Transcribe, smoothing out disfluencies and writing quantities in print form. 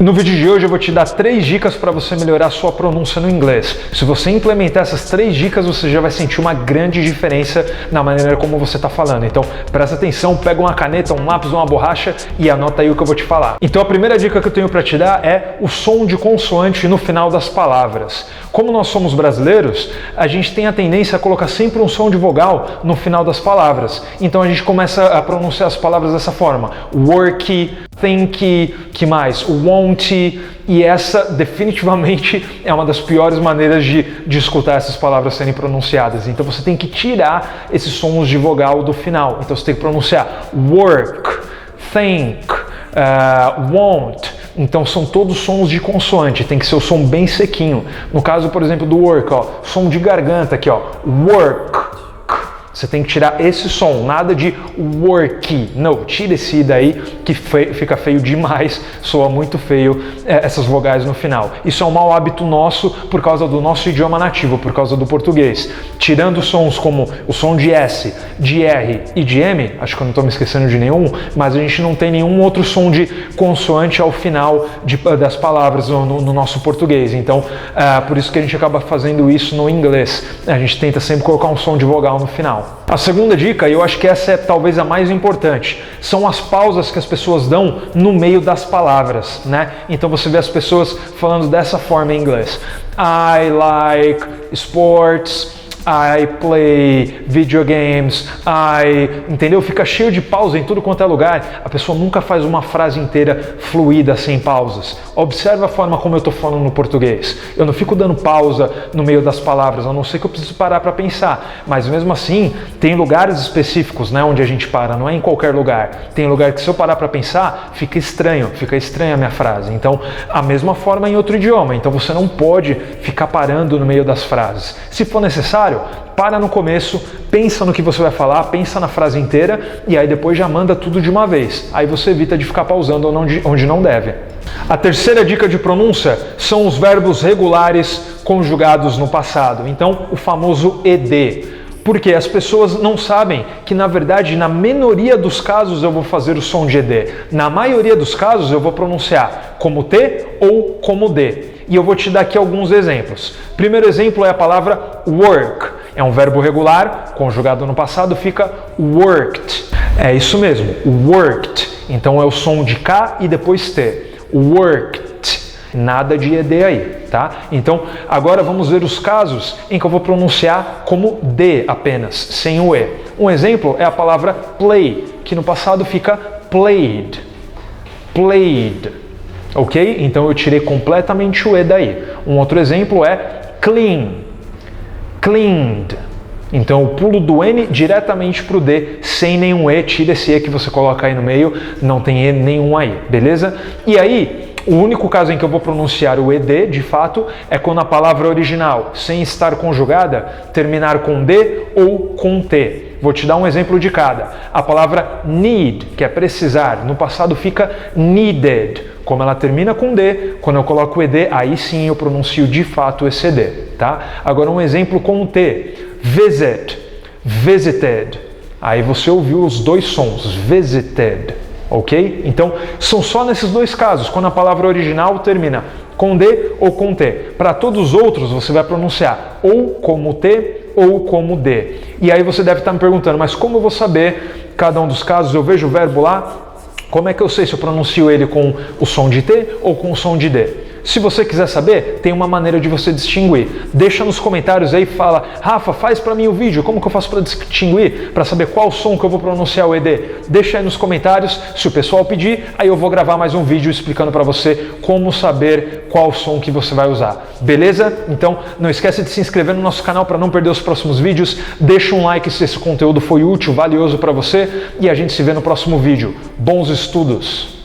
No vídeo de hoje eu vou te dar 3 dicas para você melhorar a sua pronúncia no inglês. Se você implementar essas 3 dicas, você já vai sentir uma grande diferença na maneira como você está falando. Então presta atenção, pega uma caneta, um lápis, uma borracha e anota aí o que eu vou te falar. Então a primeira dica que eu tenho para te dar é o som de consoante no final das palavras. Como nós somos brasileiros, a gente tem a tendência a colocar sempre um som de vogal no final das palavras. Então a gente começa a pronunciar as palavras dessa forma. Work, think, que mais? Want. E essa definitivamente é uma das piores maneiras de escutar essas palavras serem pronunciadas. Então você tem que tirar esses sons de vogal do final. Então você tem que pronunciar work, think, want. Então são todos sons de consoante, tem que ser o som bem sequinho. No caso, por exemplo, do work, ó, som de garganta aqui, ó, work. Você tem que tirar esse som, nada de worky. Não, tira esse daí que fica feio demais, soa muito feio essas vogais no final. Isso é um mau hábito nosso por causa do nosso idioma nativo, por causa do português. Tirando sons como o som de S, de R e de M, acho que eu não estou me esquecendo de nenhum, mas a gente não tem nenhum outro som de consoante ao final das palavras no nosso português. Então, por isso que a gente acaba fazendo isso no inglês. A gente tenta sempre colocar um som de vogal no final. A segunda dica, e eu acho que essa é talvez a mais importante, são as pausas que as pessoas dão no meio das palavras, né? Então você vê as pessoas falando dessa forma em inglês. I like sports. I play video games, entendeu? Fica cheio de pausa em tudo quanto é lugar. A pessoa nunca faz uma frase inteira fluida, sem pausas. Observa a forma como eu estou falando no português. Eu não fico dando pausa no meio das palavras, a não ser que eu preciso parar para pensar. Mas mesmo assim, tem lugares específicos, né, onde a gente para, não é em qualquer lugar. Tem lugar que se eu parar para pensar, fica estranha a minha frase. Então, a mesma forma em outro idioma. Então você não pode ficar parando no meio das frases. Se for necessário, para no começo, pensa no que você vai falar, pensa na frase inteira e aí depois já manda tudo de uma vez. Aí você evita de ficar pausando onde não deve. A terceira dica de pronúncia são os verbos regulares conjugados no passado. Então, o famoso ED. Porque as pessoas não sabem que, na verdade, na minoria dos casos eu vou fazer o som de ED. Na maioria dos casos eu vou pronunciar como T ou como D. E eu vou te dar aqui alguns exemplos. Primeiro exemplo é a palavra work. É um verbo regular, conjugado no passado, fica worked. É isso mesmo, worked. Então é o som de K e depois T. Worked. Nada de ED aí, tá? Então, agora vamos ver os casos em que eu vou pronunciar como D apenas, sem o E. Um exemplo é a palavra play, que no passado fica played. Played. Ok? Então eu tirei completamente o E daí. Um outro exemplo é clean. Cleaned. Então eu pulo do N diretamente para o D, sem nenhum E. Tira esse E que você coloca aí no meio, não tem E nenhum aí, beleza? E aí, o único caso em que eu vou pronunciar o ED, de fato, é quando a palavra original, sem estar conjugada, terminar com D ou com T. Vou te dar um exemplo de cada. A palavra need, que é precisar, no passado fica needed. Como ela termina com D, quando eu coloco o ED, aí sim eu pronuncio de fato esse D, tá? Agora um exemplo com o T. Visit, visited. Aí você ouviu os dois sons, visited. Ok? Então, são só nesses dois casos, quando a palavra original termina com D ou com T. Para todos os outros, você vai pronunciar ou como T ou como D. E aí você deve estar me perguntando, mas como eu vou saber cada um dos casos? Eu vejo o verbo lá, como é que eu sei se eu pronuncio ele com o som de T ou com o som de D? Se você quiser saber, tem uma maneira de você distinguir. Deixa nos comentários aí, fala, Rafa, faz para mim o vídeo, como que eu faço para distinguir, para saber qual som que eu vou pronunciar o ED? Deixa aí nos comentários, se o pessoal pedir, aí eu vou gravar mais um vídeo explicando para você como saber qual som que você vai usar. Beleza? Então, não esquece de se inscrever no nosso canal para não perder os próximos vídeos. Deixa um like se esse conteúdo foi útil, valioso para você e a gente se vê no próximo vídeo. Bons estudos!